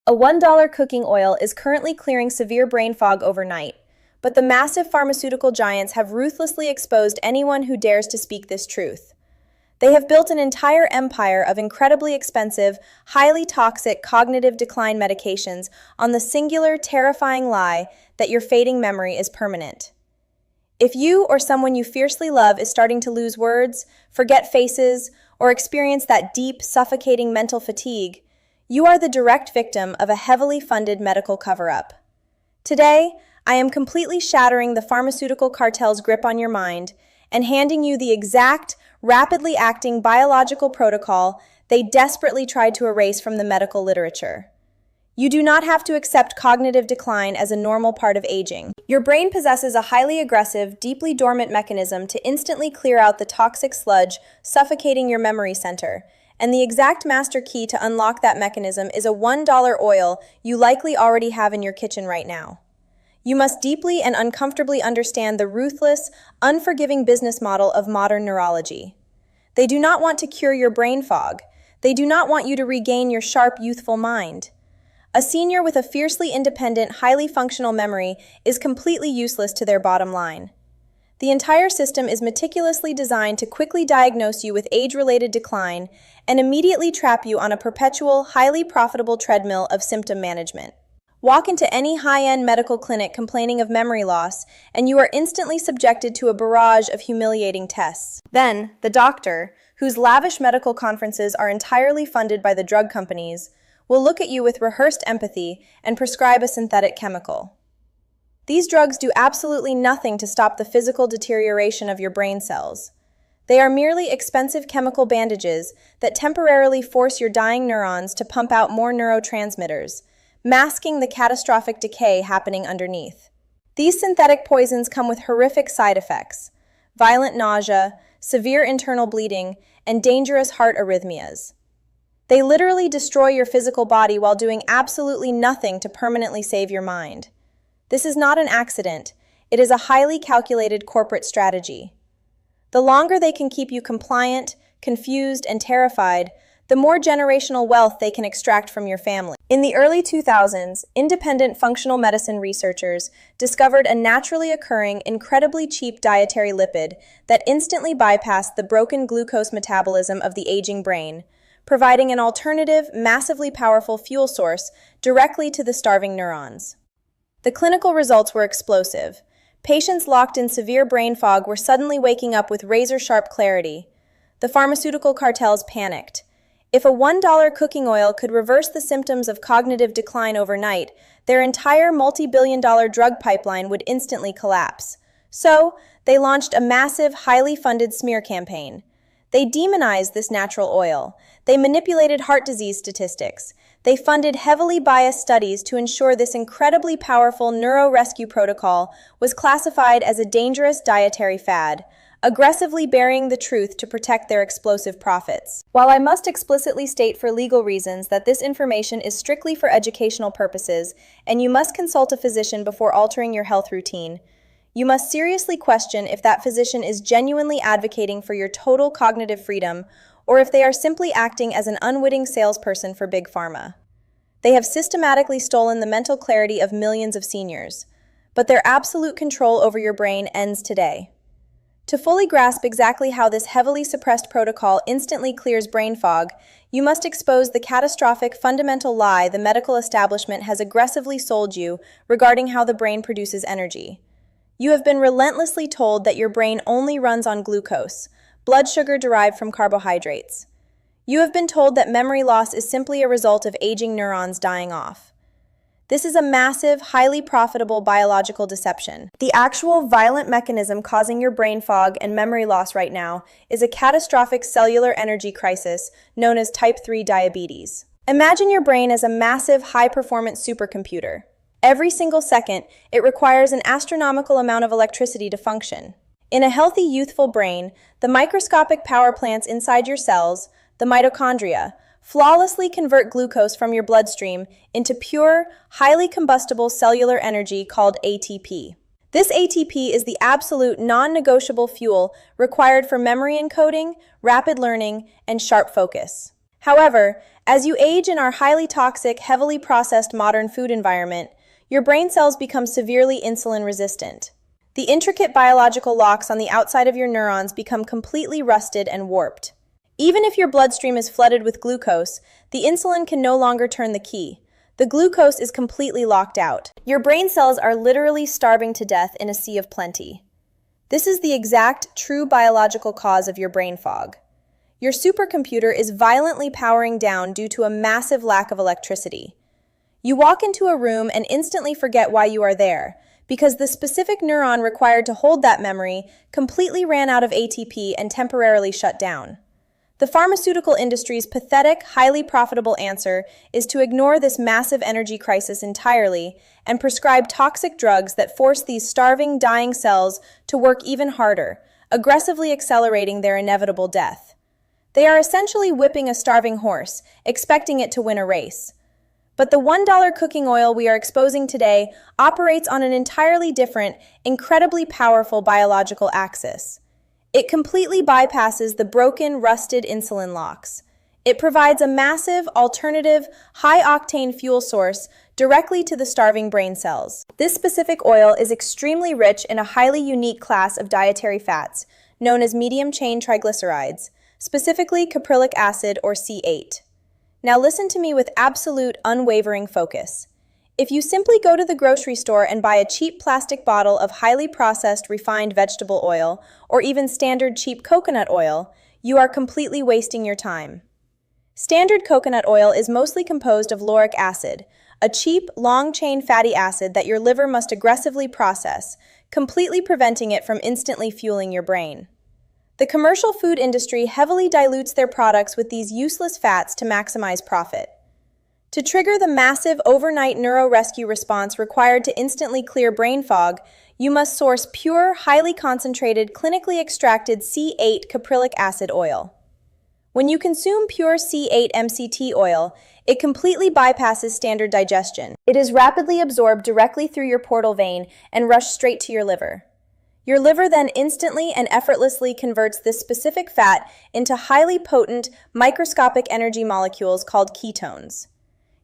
A $1 cooking oil is currently clearing severe brain fog overnight, but the massive pharmaceutical giants have ruthlessly exposed anyone who dares to speak this truth. They have built an entire empire of incredibly expensive, highly toxic cognitive decline medications on the singular, terrifying lie that your fading memory is permanent. If you or someone you fiercely love is starting to lose words, forget faces, or experience that deep, suffocating mental fatigue, you are the direct victim of a heavily funded medical cover-up. Today, I am completely shattering the pharmaceutical cartel's grip on your mind and handing you the exact, rapidly acting biological protocol they desperately tried to erase from the medical literature. You do not have to accept cognitive decline as a normal part of aging. Your brain possesses a highly aggressive, deeply dormant mechanism to instantly clear out the toxic sludge suffocating your memory center, and the exact master key to unlock that mechanism is a $1 oil you likely already have in your kitchen right now. You must deeply and uncomfortably understand the ruthless, unforgiving business model of modern neurology. They do not want to cure your brain fog. They do not want you to regain your sharp, youthful mind. A senior with a fiercely independent, highly functional memory is completely useless to their bottom line. The entire system is meticulously designed to quickly diagnose you with age-related decline and immediately trap you on a perpetual, highly profitable treadmill of symptom management. Walk into any high-end medical clinic complaining of memory loss, and you are instantly subjected to a barrage of humiliating tests. Then, the doctor, whose lavish medical conferences are entirely funded by the drug companies, will look at you with rehearsed empathy and prescribe a synthetic chemical. These drugs do absolutely nothing to stop the physical deterioration of your brain cells. They are merely expensive chemical bandages that temporarily force your dying neurons to pump out more neurotransmitters, masking the catastrophic decay happening underneath. These synthetic poisons come with horrific side effects: violent nausea, severe internal bleeding, and dangerous heart arrhythmias. They literally destroy your physical body while doing absolutely nothing to permanently save your mind. This is not an accident. It is a highly calculated corporate strategy. The longer they can keep you compliant, confused, and terrified, the more generational wealth they can extract from your family. In the early 2000s, independent functional medicine researchers discovered a naturally occurring, incredibly cheap dietary lipid that instantly bypassed the broken glucose metabolism of the aging brain, providing an alternative, massively powerful fuel source directly to the starving neurons. The clinical results were explosive. Patients locked in severe brain fog were suddenly waking up with razor-sharp clarity. The pharmaceutical cartels panicked. If a $1 cooking oil could reverse the symptoms of cognitive decline overnight, their entire multi-billion-dollar drug pipeline would instantly collapse. So, they launched a massive, highly funded smear campaign. They demonized this natural oil. They manipulated heart disease statistics. They funded heavily biased studies to ensure this incredibly powerful neuro-rescue protocol was classified as a dangerous dietary fad, aggressively burying the truth to protect their explosive profits. While I must explicitly state for legal reasons that this information is strictly for educational purposes, and you must consult a physician before altering your health routine, you must seriously question if that physician is genuinely advocating for your total cognitive freedom, or if they are simply acting as an unwitting salesperson for Big Pharma. They have systematically stolen the mental clarity of millions of seniors, but their absolute control over your brain ends today. To fully grasp exactly how this heavily suppressed protocol instantly clears brain fog, you must expose the catastrophic fundamental lie the medical establishment has aggressively sold you regarding how the brain produces energy. You have been relentlessly told that your brain only runs on glucose, blood sugar derived from carbohydrates. You have been told that memory loss is simply a result of aging neurons dying off. This is a massive, highly profitable biological deception. The actual violent mechanism causing your brain fog and memory loss right now is a catastrophic cellular energy crisis known as type 3 diabetes. Imagine your brain as a massive, high-performance supercomputer. Every single second, it requires an astronomical amount of electricity to function. In a healthy, youthful brain, the microscopic power plants inside your cells, the mitochondria, flawlessly convert glucose from your bloodstream into pure, highly combustible cellular energy called ATP. This ATP is the absolute non-negotiable fuel required for memory encoding, rapid learning, and sharp focus. However, as you age in our highly toxic, heavily processed modern food environment, your brain cells become severely insulin resistant. The intricate biological locks on the outside of your neurons become completely rusted and warped. Even if your bloodstream is flooded with glucose, the insulin can no longer turn the key. The glucose is completely locked out. Your brain cells are literally starving to death in a sea of plenty. This is the exact, true biological cause of your brain fog. Your supercomputer is violently powering down due to a massive lack of electricity. You walk into a room and instantly forget why you are there, because the specific neuron required to hold that memory completely ran out of ATP and temporarily shut down. The pharmaceutical industry's pathetic, highly profitable answer is to ignore this massive energy crisis entirely and prescribe toxic drugs that force these starving, dying cells to work even harder, aggressively accelerating their inevitable death. They are essentially whipping a starving horse, expecting it to win a race. But the $1 cooking oil we are exposing today operates on an entirely different, incredibly powerful biological axis. It completely bypasses the broken, rusted insulin locks. It provides a massive, alternative, high-octane fuel source directly to the starving brain cells. This specific oil is extremely rich in a highly unique class of dietary fats, known as medium-chain triglycerides, specifically caprylic acid or C8. Now listen to me with absolute, unwavering focus. If you simply go to the grocery store and buy a cheap plastic bottle of highly processed refined vegetable oil, or even standard cheap coconut oil, you are completely wasting your time. Standard coconut oil is mostly composed of lauric acid, a cheap, long-chain fatty acid that your liver must aggressively process, completely preventing it from instantly fueling your brain. The commercial food industry heavily dilutes their products with these useless fats to maximize profit. To trigger the massive overnight neuro-rescue response required to instantly clear brain fog, you must source pure, highly concentrated, clinically extracted C8 caprylic acid oil. When you consume pure C8 MCT oil, it completely bypasses standard digestion. It is rapidly absorbed directly through your portal vein and rushed straight to your liver. Your liver then instantly and effortlessly converts this specific fat into highly potent, microscopic energy molecules called ketones.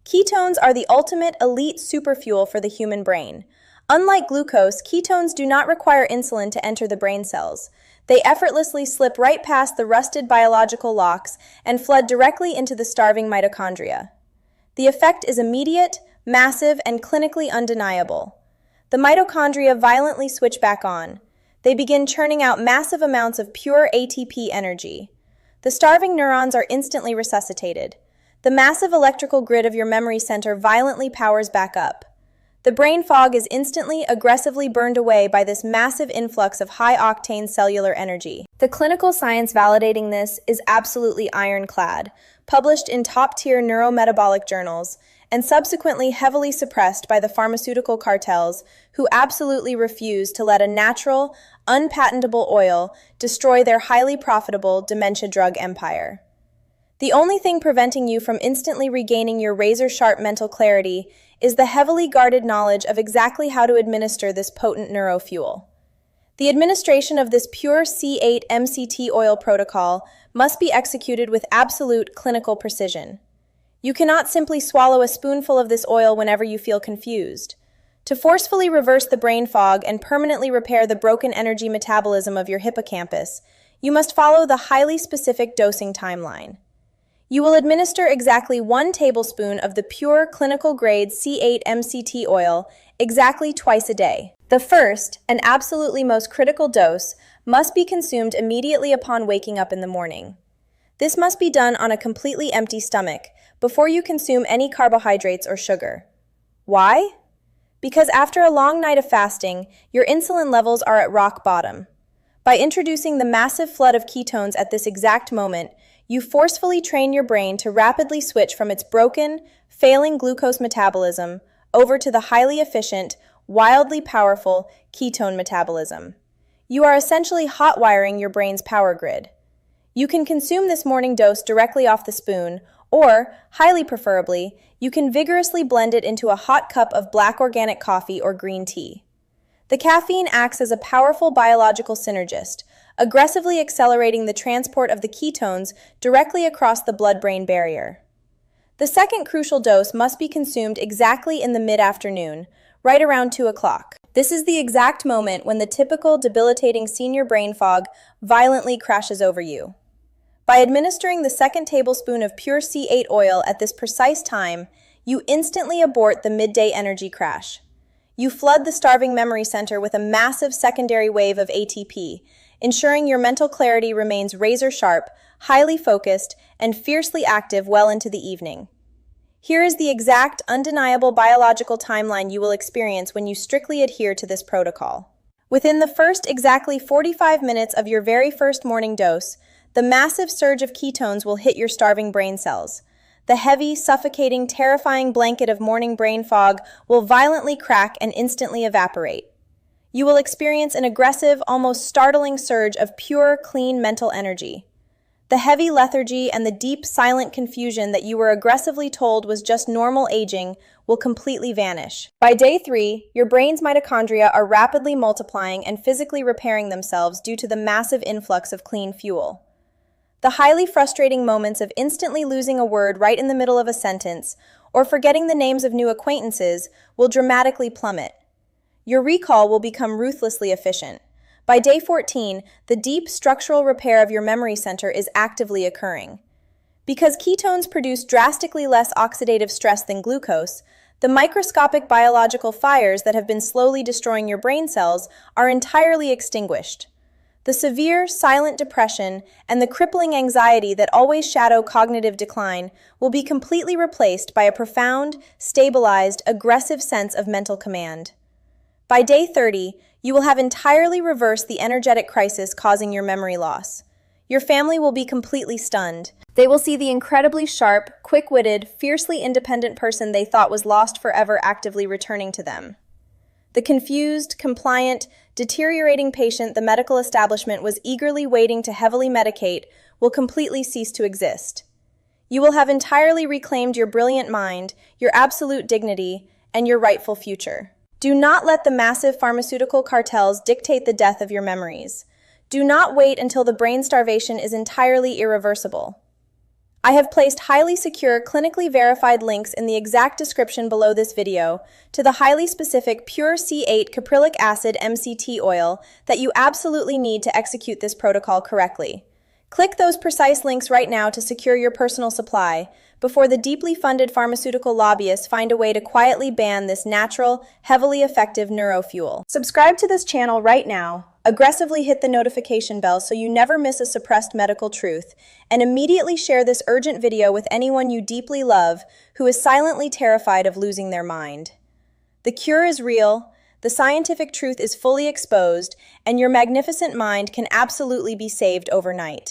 Ketones are the ultimate elite superfuel for the human brain. Unlike glucose, ketones do not require insulin to enter the brain cells. They effortlessly slip right past the rusted biological locks and flood directly into the starving mitochondria. The effect is immediate, massive, and clinically undeniable. The mitochondria violently switch back on. They begin churning out massive amounts of pure ATP energy. The starving neurons are instantly resuscitated. The massive electrical grid of your memory center violently powers back up. The brain fog is instantly, aggressively burned away by this massive influx of high-octane cellular energy. The clinical science validating this is absolutely ironclad, published in top-tier neurometabolic journals, and subsequently heavily suppressed by the pharmaceutical cartels who absolutely refuse to let a natural, unpatentable oil destroy their highly profitable dementia drug empire. The only thing preventing you from instantly regaining your razor-sharp mental clarity is the heavily guarded knowledge of exactly how to administer this potent Neuro-Fuel. The administration of this pure C8 MCT oil protocol must be executed with absolute clinical precision. You cannot simply swallow a spoonful of this oil whenever you feel confused. To forcefully reverse the brain fog and permanently repair the broken energy metabolism of your hippocampus, you must follow the highly specific dosing timeline. You will administer exactly 1 tablespoon of the pure clinical-grade C8 MCT oil exactly twice a day. The first, and absolutely most critical dose, must be consumed immediately upon waking up in the morning. This must be done on a completely empty stomach, before you consume any carbohydrates or sugar. Why? Because after a long night of fasting, your insulin levels are at rock bottom. By introducing the massive flood of ketones at this exact moment, you forcefully train your brain to rapidly switch from its broken, failing glucose metabolism over to the highly efficient, wildly powerful ketone metabolism. You are essentially hot-wiring your brain's power grid. You can consume this morning dose directly off the spoon, or, highly preferably, you can vigorously blend it into a hot cup of black organic coffee or green tea. The caffeine acts as a powerful biological synergist, aggressively accelerating the transport of the ketones directly across the blood-brain barrier. The second crucial dose must be consumed exactly in the mid-afternoon, right around 2 o'clock. This is the exact moment when the typical debilitating senior brain fog violently crashes over you. By administering the second tablespoon of pure C8 oil at this precise time, you instantly abort the midday energy crash. You flood the starving memory center with a massive secondary wave of ATP, ensuring your mental clarity remains razor-sharp, highly focused, and fiercely active well into the evening. Here is the exact, undeniable biological timeline you will experience when you strictly adhere to this protocol. Within the first exactly 45 minutes of your very first morning dose, the massive surge of ketones will hit your starving brain cells. The heavy, suffocating, terrifying blanket of morning brain fog will violently crack and instantly evaporate. You will experience an aggressive, almost startling surge of pure, clean mental energy. The heavy lethargy and the deep, silent confusion that you were aggressively told was just normal aging will completely vanish. By day 3, your brain's mitochondria are rapidly multiplying and physically repairing themselves due to the massive influx of clean fuel. The highly frustrating moments of instantly losing a word right in the middle of a sentence or forgetting the names of new acquaintances will dramatically plummet. Your recall will become ruthlessly efficient. By day 14, the deep structural repair of your memory center is actively occurring. Because ketones produce drastically less oxidative stress than glucose, the microscopic biological fires that have been slowly destroying your brain cells are entirely extinguished. The severe, silent depression and the crippling anxiety that always shadow cognitive decline will be completely replaced by a profound, stabilized, aggressive sense of mental command. By day 30, you will have entirely reversed the energetic crisis causing your memory loss. Your family will be completely stunned. They will see the incredibly sharp, quick-witted, fiercely independent person they thought was lost forever actively returning to them. The confused, compliant, deteriorating patient the medical establishment was eagerly waiting to heavily medicate will completely cease to exist. You will have entirely reclaimed your brilliant mind, your absolute dignity, and your rightful future. Do not let the massive pharmaceutical cartels dictate the death of your memories. Do not wait until the brain starvation is entirely irreversible. I have placed highly secure, clinically verified links in the exact description below this video to the highly specific pure C8 caprylic acid MCT oil that you absolutely need to execute this protocol correctly. Click those precise links right now to secure your personal supply before the deeply funded pharmaceutical lobbyists find a way to quietly ban this natural, heavily effective Neuro-Fuel. Subscribe to this channel right now, aggressively hit the notification bell so you never miss a suppressed medical truth, and immediately share this urgent video with anyone you deeply love who is silently terrified of losing their mind. The cure is real, the scientific truth is fully exposed, and your magnificent mind can absolutely be saved overnight.